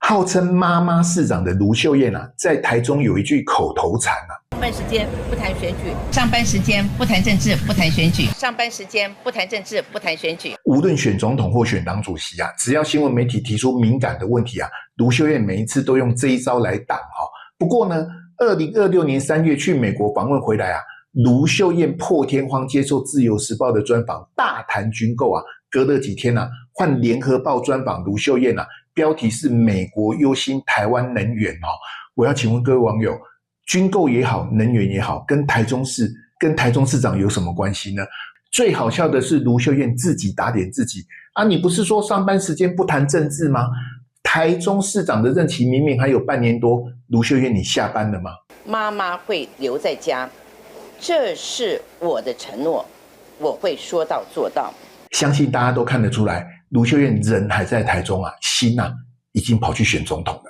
号称妈妈市长的卢秀燕啊，在台中有一句口头禅啊：上班时间不谈选举，上班时间不谈政治，不谈选举，上班时间不谈政治，不谈选举。无论选总统或选党主席啊，只要新闻媒体提出敏感的问题啊，卢秀燕每一次都用这一招来挡哈。不过呢，2026年3月去美国访问回来啊，卢秀燕破天荒接受《自由时报》的专访，大谈军购啊。隔了几天啊，换《联合报》专访卢秀燕啊，标题是美国忧心台湾能源哦。我要请问各位网友，军购也好，能源也好，跟台中市长有什么关系呢？最好笑的是卢秀燕自己打脸自己啊！你不是说上班时间不谈政治吗？台中市长的任期明明还有半年多，卢秀燕你下班了吗？妈妈会留在家，这是我的承诺，我会说到做到。相信大家都看得出来，卢秀燕人还在台中啊，心啊已经跑去选总统了。